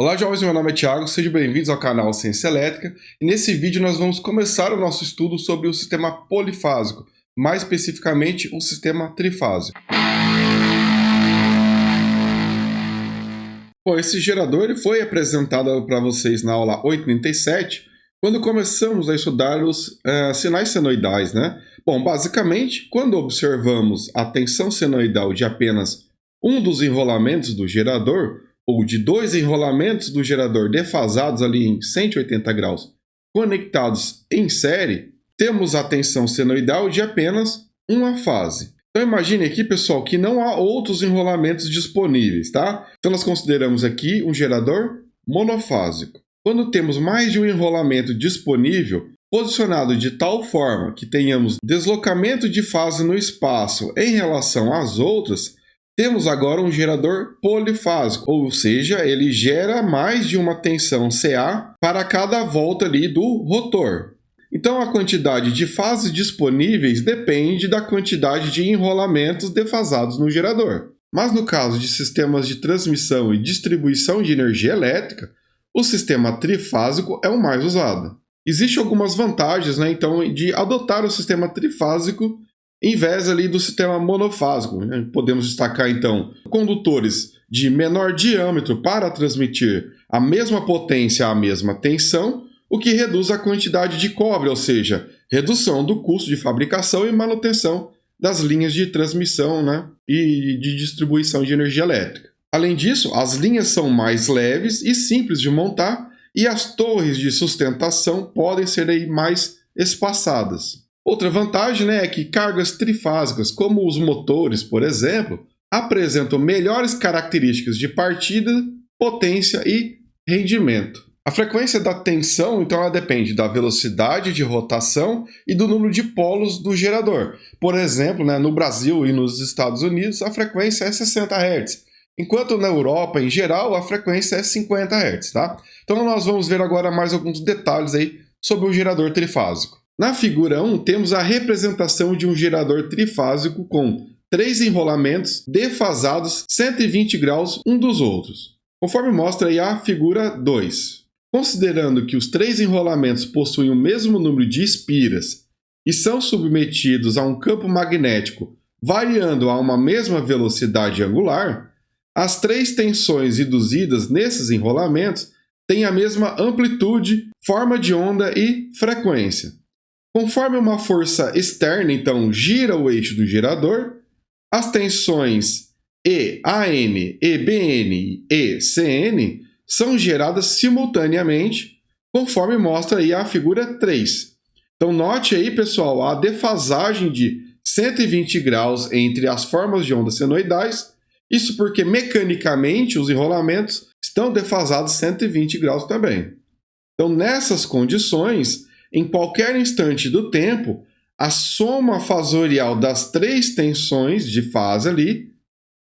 Olá jovens, meu nome é Thiago, sejam bem-vindos ao canal Ciência Elétrica e nesse vídeo nós vamos começar o nosso estudo sobre o sistema polifásico, mais especificamente o sistema trifásico. Bom, esse gerador ele foi apresentado para vocês na aula 837, quando começamos a estudar os sinais senoidais, né? Bom, basicamente, quando observamos a tensão senoidal de apenas um dos enrolamentos do gerador, ou de dois enrolamentos do gerador defasados ali em 180 graus, conectados em série, temos a tensão senoidal de apenas uma fase. Então imagine aqui, pessoal, que não há outros enrolamentos disponíveis, tá? Então nós consideramos aqui um gerador monofásico. Quando temos mais de um enrolamento disponível, posicionado de tal forma que tenhamos deslocamento de fase no espaço em relação às outras, temos agora um gerador polifásico, ou seja, ele gera mais de uma tensão Ca para cada volta ali do rotor. Então a quantidade de fases disponíveis depende da quantidade de enrolamentos defasados no gerador. Mas no caso de sistemas de transmissão e distribuição de energia elétrica, o sistema trifásico é o mais usado. Existem algumas vantagens, né, então, de adotar o sistema trifásico em vez ali do sistema monofásico, né? Podemos destacar, então, condutores de menor diâmetro para transmitir a mesma potência à mesma tensão, o que reduz a quantidade de cobre, ou seja, redução do custo de fabricação e manutenção das linhas de transmissão, né? E de distribuição de energia elétrica. Além disso, as linhas são mais leves e simples de montar e as torres de sustentação podem ser aí mais espaçadas. Outra vantagem, né, é que cargas trifásicas, como os motores, por exemplo, apresentam melhores características de partida, potência e rendimento. A frequência da tensão, então, ela depende da velocidade de rotação e do número de polos do gerador. Por exemplo, né, no Brasil e nos Estados Unidos, a frequência é 60 Hz, enquanto na Europa, em geral, a frequência é 50 Hz. Tá? Então, nós vamos ver agora mais alguns detalhes aí sobre o gerador trifásico. Na figura 1, temos a representação de um gerador trifásico com 3 enrolamentos defasados 120 graus um dos outros, conforme mostra aí a figura 2. Considerando que os 3 enrolamentos possuem o mesmo número de espiras e são submetidos a um campo magnético variando a uma mesma velocidade angular, as 3 tensões induzidas nesses enrolamentos têm a mesma amplitude, forma de onda e frequência. Conforme uma força externa, então, gira o eixo do gerador, as tensões EAN, EBN e CN são geradas simultaneamente, conforme mostra aí a figura 3. Então, note aí, pessoal, a defasagem de 120 graus entre as formas de ondas senoidais, isso porque, mecanicamente, os enrolamentos estão defasados 120 graus também. Então, nessas condições, em qualquer instante do tempo, a soma fasorial das 3 tensões de fase ali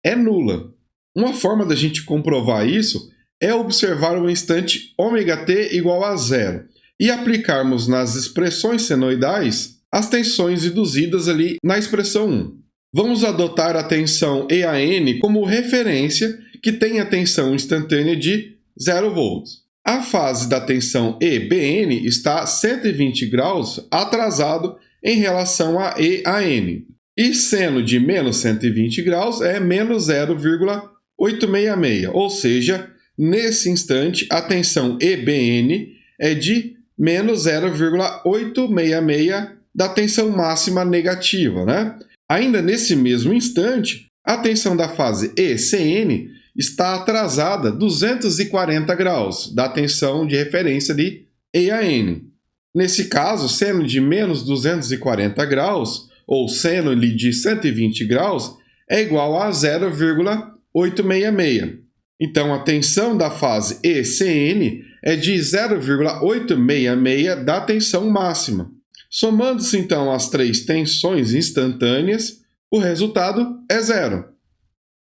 é nula. Uma forma da gente comprovar isso é observar o instante ωt igual a zero e aplicarmos nas expressões senoidais as tensões induzidas ali na expressão 1. Vamos adotar a tensão EAN como referência, que tem a tensão instantânea de 0 volts. A fase da tensão EBN está 120 graus atrasado em relação a EAN. E seno de menos 120 graus é menos 0,866, ou seja, nesse instante a tensão EBN é de menos 0,866 da tensão máxima negativa, né? Ainda nesse mesmo instante, a tensão da fase ECN está atrasada 240 graus da tensão de referência de EAN. Nesse caso, seno de menos 240 graus, ou seno de 120 graus, é igual a 0,866. Então, a tensão da fase ECN é de 0,866 da tensão máxima. Somando-se, então, as 3 tensões instantâneas, o resultado é zero.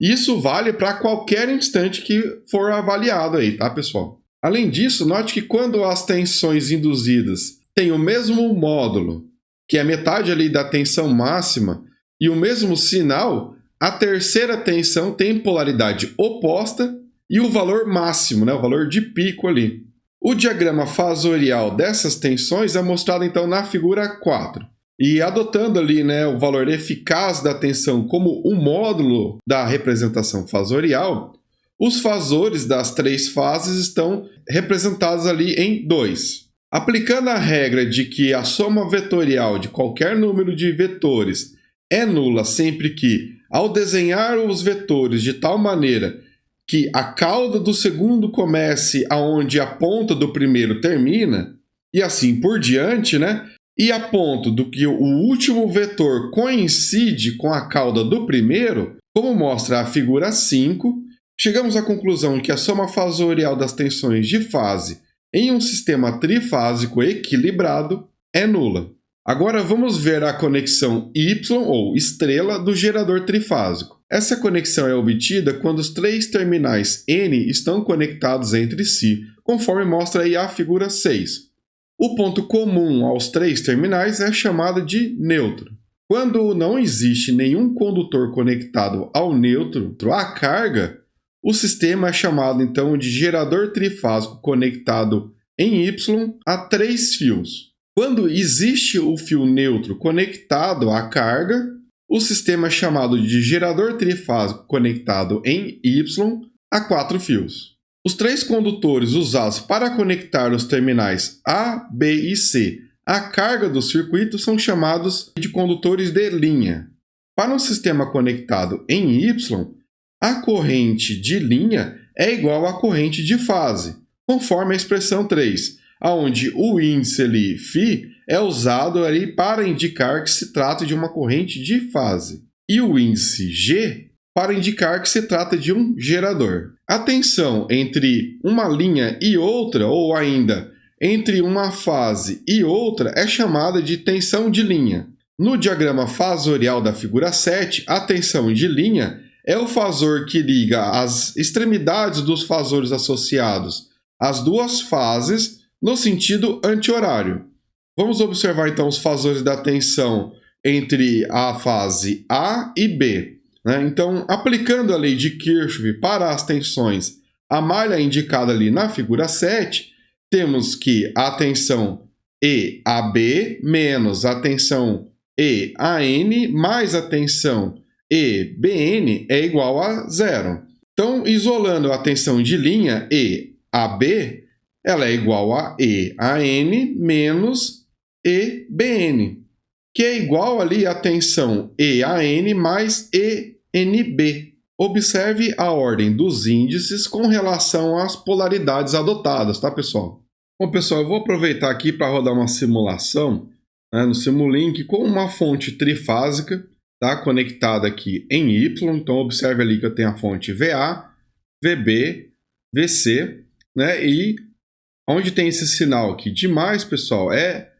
Isso vale para qualquer instante que for avaliado aí, tá, pessoal? Além disso, note que quando as tensões induzidas têm o mesmo módulo, que é metade ali da tensão máxima, e o mesmo sinal, a terceira tensão tem polaridade oposta e o valor máximo, né, o valor de pico ali. O diagrama fasorial dessas tensões é mostrado então na figura 4. E adotando ali, né, o valor eficaz da tensão como o módulo da representação fasorial, os fasores das três fases estão representados ali em 2. Aplicando a regra de que a soma vetorial de qualquer número de vetores é nula sempre que, ao desenhar os vetores de tal maneira que a cauda do segundo comece aonde a ponta do primeiro termina, e assim por diante, né? E a ponto do que o último vetor coincide com a cauda do primeiro, como mostra a figura 5, chegamos à conclusão que a soma fasorial das tensões de fase em um sistema trifásico equilibrado é nula. Agora vamos ver a conexão Y, ou estrela, do gerador trifásico. Essa conexão é obtida quando os três terminais N estão conectados entre si, conforme mostra aí a figura 6. O ponto comum aos três terminais é chamado de nêutron. Quando não existe nenhum condutor conectado ao nêutron, à carga, o sistema é chamado então de gerador trifásico conectado em Y a 3 fios. Quando existe o fio neutro conectado à carga, o sistema é chamado de gerador trifásico conectado em Y a 4 fios. Os três condutores usados para conectar os terminais A, B e C à carga do circuito são chamados de condutores de linha. Para um sistema conectado em Y, a corrente de linha é igual à corrente de fase, conforme a expressão 3, onde o índice ali, φ, é usado ali para indicar que se trata de uma corrente de fase, e o índice G para indicar que se trata de um gerador. A tensão entre uma linha e outra, ou ainda entre uma fase e outra, é chamada de tensão de linha. No diagrama fasorial da figura 7, a tensão de linha é o fasor que liga as extremidades dos fasores associados às duas fases no sentido anti-horário. Vamos observar então os fasores da tensão entre a fase A e B. Então, aplicando a lei de Kirchhoff para as tensões, a malha indicada ali na figura 7, temos que a tensão EAB menos a tensão EAN mais a tensão EBN é igual a zero. Então, isolando a tensão de linha EAB, ela é igual a EAN menos EBN, que é igual ali a tensão EAN mais ENB. Observe a ordem dos índices com relação às polaridades adotadas, tá, pessoal? Bom, pessoal, eu vou aproveitar aqui para rodar uma simulação, no Simulink com uma fonte trifásica, tá, conectada aqui em Y. Então, observe ali que eu tenho a fonte VA, VB, VC, né, e onde tem esse sinal aqui de mais, pessoal, é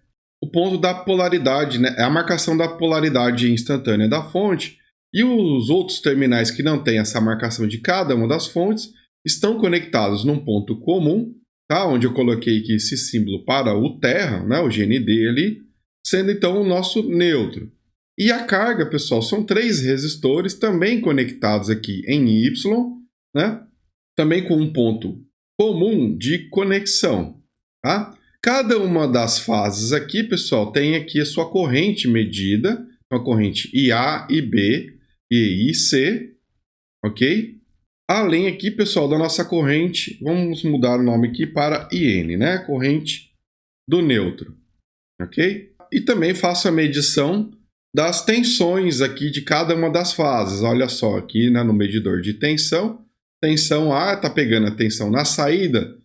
o ponto da polaridade, né? É a marcação da polaridade instantânea da fonte, e os outros terminais que não têm essa marcação de cada uma das fontes estão conectados num ponto comum, tá? Onde eu coloquei aqui esse símbolo para o terra, né? O GND ali, sendo então o nosso neutro. E a carga, pessoal, são 3 resistores também conectados aqui em Y, né? Também com um ponto comum de conexão, tá? Cada uma das fases aqui, pessoal, tem aqui a sua corrente medida, a corrente IA, IB e IC, ok? Além aqui, pessoal, da nossa corrente, vamos mudar o nome aqui para IN, né? Corrente do neutro, ok? E também faço a medição das tensões aqui de cada uma das fases. Olha só, aqui, né, no medidor de tensão, tensão A está pegando a tensão na saída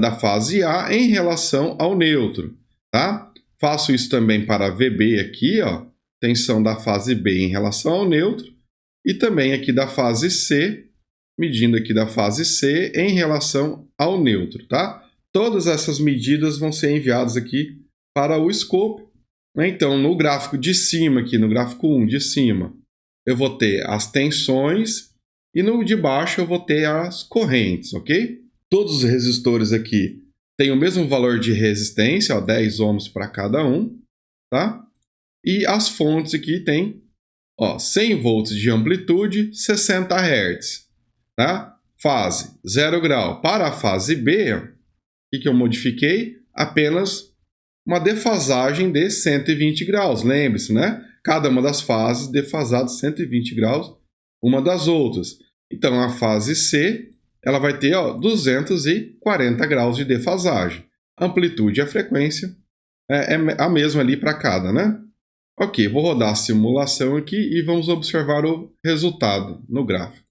da fase A em relação ao neutro, tá? Faço isso também para VB aqui, ó, tensão da fase B em relação ao neutro, e também aqui da fase C, medindo aqui da fase C em relação ao neutro, tá? Todas essas medidas vão ser enviadas aqui para o scope, né? Então, no gráfico de cima aqui, no gráfico 1 de cima, eu vou ter as tensões, e no de baixo eu vou ter as correntes, ok? Todos os resistores aqui têm o mesmo valor de resistência, ó, 10 ohms para cada um, tá? E as fontes aqui têm, ó, 100 volts de amplitude, 60 Hz, tá? fase 0 grau. Para a fase B, o que eu modifiquei? Apenas uma defasagem de 120 graus. Lembre-se, né? Cada uma das fases defasada 120 graus uma das outras. Então, a fase C, ela vai ter 240 graus de defasagem. A amplitude e a frequência é a mesma ali para cada, né? Ok, vou rodar a simulação aqui e vamos observar o resultado no gráfico.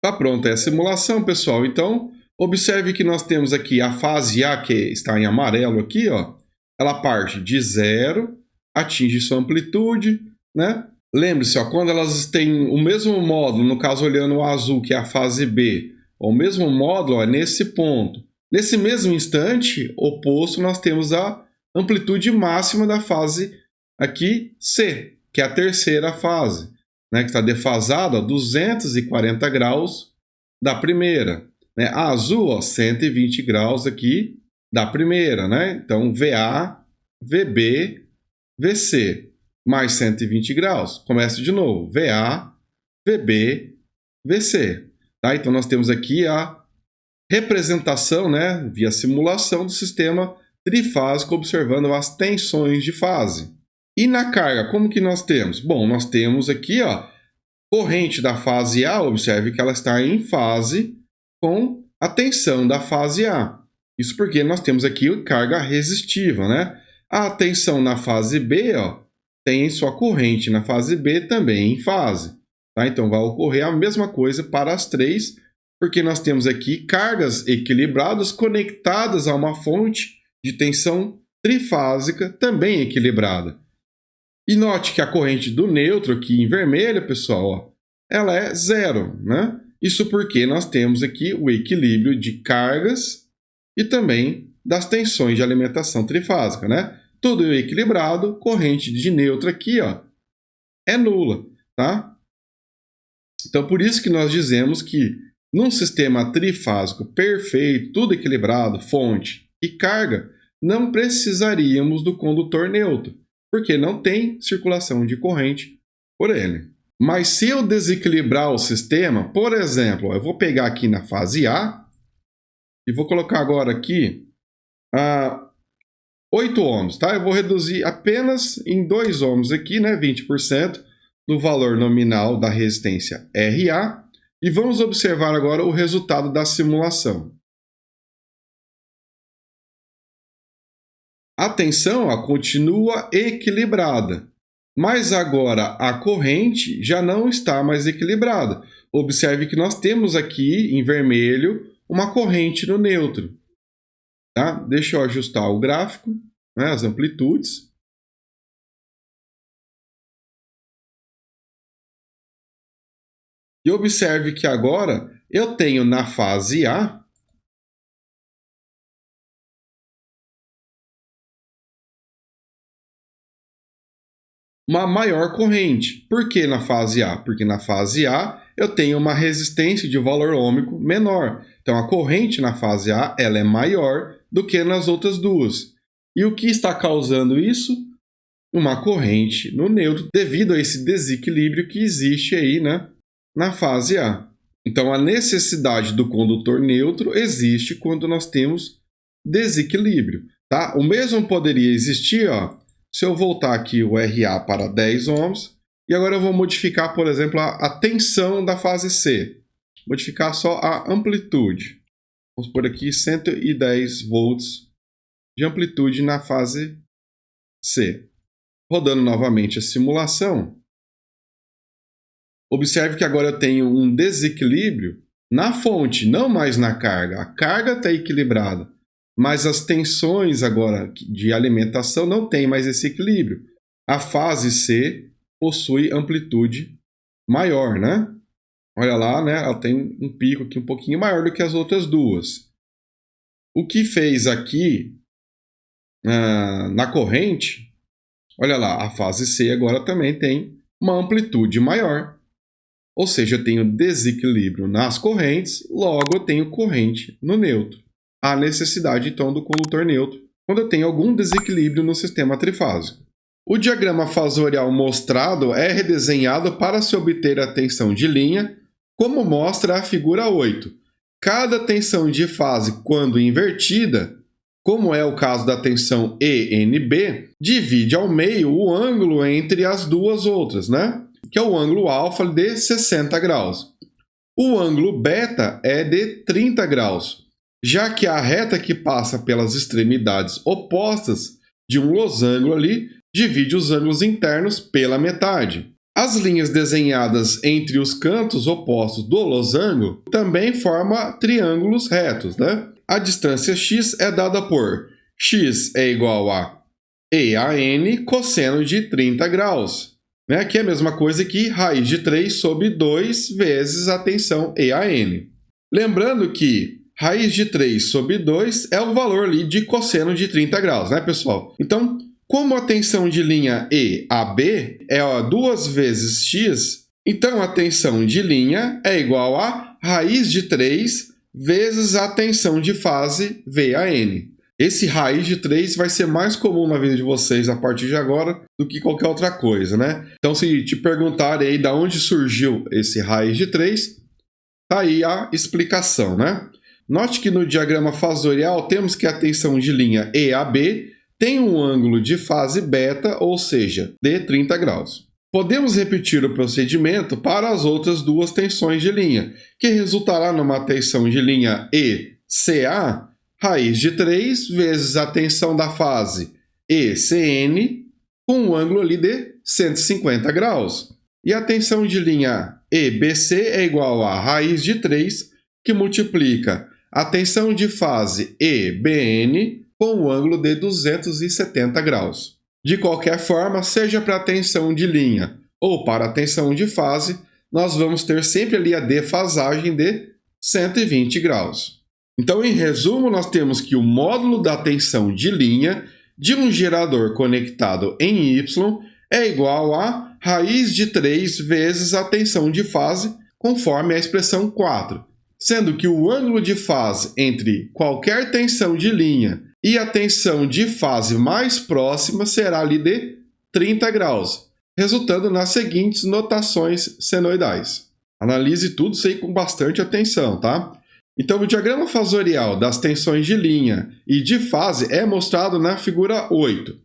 Tá pronta a simulação, pessoal. Então, observe que nós temos aqui a fase A, que está em amarelo aqui, ó. Ela parte de 0, atinge sua amplitude, né? Lembre-se, quando elas têm o mesmo módulo, no caso olhando o azul, que é a fase B, o mesmo módulo é nesse ponto. Nesse mesmo instante oposto, nós temos a amplitude máxima da fase aqui C, que é a terceira fase, né, que está defasada a 240 graus da primeira. Né? A azul, 120 graus aqui da primeira. Né? Então, VA, VB, VC, mais 120 graus. Começa de novo. VA, VB, VC. Tá? Então, nós temos aqui a representação, né, via simulação do sistema trifásico, observando as tensões de fase. E na carga, como que nós temos? Bom, nós temos aqui, corrente da fase A, observe que ela está em fase com a tensão da fase A. Isso porque nós temos aqui carga resistiva, né? A tensão na fase B, tem sua corrente na fase B também em fase. Tá? Então, vai ocorrer a mesma coisa para as três, porque nós temos aqui cargas equilibradas conectadas a uma fonte de tensão trifásica também equilibrada. E note que a corrente do neutro aqui em vermelho, pessoal, ela é 0, né? Isso porque nós temos aqui o equilíbrio de cargas e também das tensões de alimentação trifásica, né? Tudo equilibrado, corrente de neutro aqui, é nula, tá? Então, por isso que nós dizemos que num sistema trifásico perfeito, tudo equilibrado, fonte e carga, não precisaríamos do condutor neutro, porque não tem circulação de corrente por ele. Mas se eu desequilibrar o sistema, por exemplo, eu vou pegar aqui na fase A e vou colocar agora aqui 8 ohms, tá? Eu vou reduzir apenas em 2 ohms aqui, né, 20% do valor nominal da resistência RA, e vamos observar agora o resultado da simulação. A tensão continua equilibrada, mas agora a corrente já não está mais equilibrada. Observe que nós temos aqui em vermelho uma corrente no neutro. Tá? Deixa eu ajustar o gráfico, né, as amplitudes. E observe que agora eu tenho na fase A uma maior corrente. Por que na fase A? Porque na fase A eu tenho uma resistência de valor ôhmico menor. Então a corrente na fase A ela é maior do que nas outras duas. E o que está causando isso? Uma corrente no neutro devido a esse desequilíbrio que existe aí, né, na fase A. Então a necessidade do condutor neutro existe quando nós temos desequilíbrio. Tá? O mesmo poderia existir, se eu voltar aqui o RA para 10 ohms, e agora eu vou modificar, por exemplo, a tensão da fase C. Modificar só a amplitude. Vamos por aqui 110 volts de amplitude na fase C. Rodando novamente a simulação, observe que agora eu tenho um desequilíbrio na fonte, não mais na carga. A carga está equilibrada, mas as tensões agora de alimentação não tem mais esse equilíbrio. A fase C possui amplitude maior, né? Olha lá, né? Ela tem um pico aqui um pouquinho maior do que as outras duas. O que fez aqui na corrente, olha lá, a fase C agora também tem uma amplitude maior. Ou seja, eu tenho desequilíbrio nas correntes, logo eu tenho corrente no neutro. Há necessidade, então, do condutor neutro quando eu tenho algum desequilíbrio no sistema trifásico. O diagrama fasorial mostrado é redesenhado para se obter a tensão de linha, como mostra a figura 8. Cada tensão de fase, quando invertida, como é o caso da tensão ENB, divide ao meio o ângulo entre as duas outras, né? Que é o ângulo alfa de 60 graus. O ângulo beta é de 30 graus, já que a reta que passa pelas extremidades opostas de um losango ali divide os ângulos internos pela metade. As linhas desenhadas entre os cantos opostos do losango também formam triângulos retos, né? A distância x é dada por x é igual a EAN cosseno de 30 graus, né? Que é a mesma coisa que raiz de 3 sobre 2 vezes a tensão EAN. Lembrando que raiz de 3 sobre 2 é o valor ali de cosseno de 30 graus, né, pessoal? Então, como a tensão de linha EAB é 2 vezes x, então a tensão de linha é igual a raiz de 3 vezes a tensão de fase VAN. Esse raiz de 3 vai ser mais comum na vida de vocês a partir de agora do que qualquer outra coisa, né? Então, se te perguntarem aí de onde surgiu esse raiz de 3, tá aí a explicação, né? Note que no diagrama fasorial temos que a tensão de linha EAB tem um ângulo de fase beta, ou seja, de 30 graus. Podemos repetir o procedimento para as outras duas tensões de linha, que resultará numa tensão de linha ECA, raiz de 3 vezes a tensão da fase ECN, com um ângulo ali de 150 graus. E a tensão de linha EBC é igual a raiz de 3, que multiplica a tensão de fase EBN com um ângulo de 270 graus. De qualquer forma, seja para a tensão de linha ou para a tensão de fase, nós vamos ter sempre ali a defasagem de 120 graus. Então, em resumo, nós temos que o módulo da tensão de linha de um gerador conectado em Y é igual a raiz de 3 vezes a tensão de fase, conforme a expressão 4, sendo que o ângulo de fase entre qualquer tensão de linha e a tensão de fase mais próxima será ali de 30 graus, resultando nas seguintes notações senoidais. Analise tudo isso aí com bastante atenção, tá? Então, o diagrama fasorial das tensões de linha e de fase é mostrado na figura 8.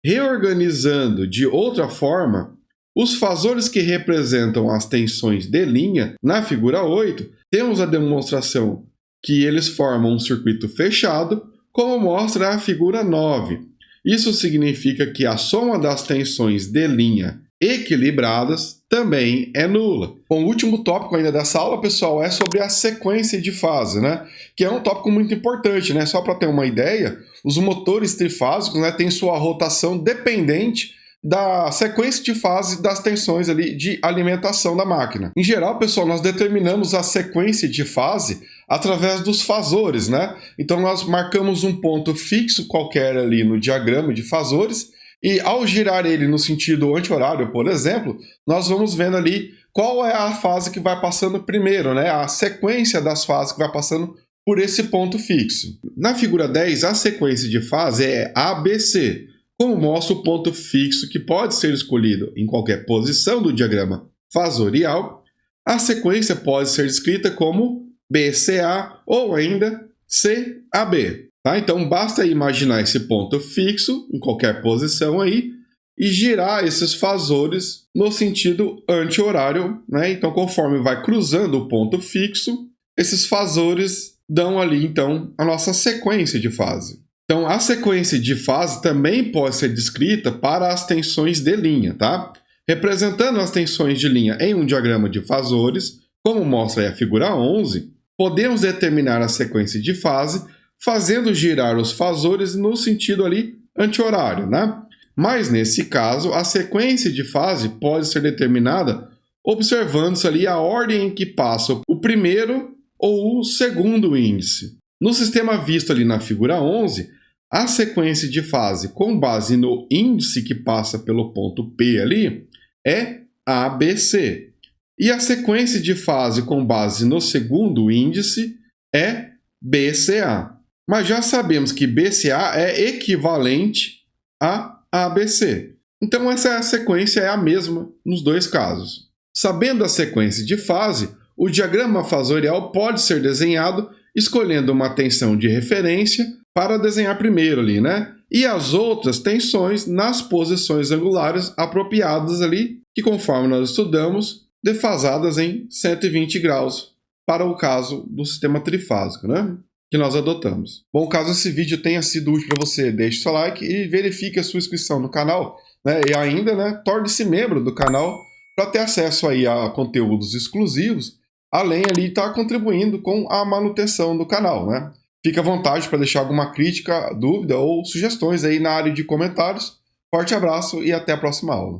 Reorganizando de outra forma, os fasores que representam as tensões de linha na figura 8, temos a demonstração que eles formam um circuito fechado, como mostra a figura 9. Isso significa que a soma das tensões de linha equilibradas também é nula. Bom, o último tópico ainda dessa aula, pessoal, é sobre a sequência de fase, né? Que é um tópico muito importante, né? Só para ter uma ideia, os motores trifásicos, né, têm sua rotação dependente da sequência de fase das tensões ali de alimentação da máquina. Em geral, pessoal, nós determinamos a sequência de fase através dos fasores, né? Então, nós marcamos um ponto fixo qualquer ali no diagrama de fasores e, ao girar ele no sentido anti-horário, por exemplo, nós vamos vendo ali qual é a fase que vai passando primeiro, né? A sequência das fases que vai passando por esse ponto fixo. Na figura 10, a sequência de fase é ABC, como mostra o ponto fixo que pode ser escolhido em qualquer posição do diagrama fasorial. A sequência pode ser escrita como BCA ou ainda CAB. Tá? Então, basta imaginar esse ponto fixo em qualquer posição aí e girar esses fasores no sentido anti-horário, né? Então, conforme vai cruzando o ponto fixo, esses fasores dão ali, então, a nossa sequência de fase. Então, a sequência de fase também pode ser descrita para as tensões de linha, tá? Representando as tensões de linha em um diagrama de fasores, como mostra aí a figura 11, podemos determinar a sequência de fase fazendo girar os fasores no sentido ali anti-horário, né? Mas, nesse caso, a sequência de fase pode ser determinada observando-se ali a ordem em que passa o primeiro ou o segundo índice. No sistema visto ali na figura 11, a sequência de fase com base no índice que passa pelo ponto P ali é ABC. E a sequência de fase com base no segundo índice é BCA. Mas já sabemos que BCA é equivalente a ABC. Então essa sequência é a mesma nos dois casos. Sabendo a sequência de fase, o diagrama fasorial pode ser desenhado escolhendo uma tensão de referência para desenhar primeiro ali, né? E as outras tensões nas posições angulares apropriadas ali, que conforme nós estudamos, defasadas em 120 graus, para o caso do sistema trifásico, né? Que nós adotamos. Bom, caso esse vídeo tenha sido útil para você, deixe seu like e verifique a sua inscrição no canal, né? E ainda, né, torne-se membro do canal para ter acesso aí a conteúdos exclusivos, além ali de estar contribuindo com a manutenção do canal, né? Fique à vontade para deixar alguma crítica, dúvida ou sugestões aí na área de comentários. Forte abraço e até a próxima aula.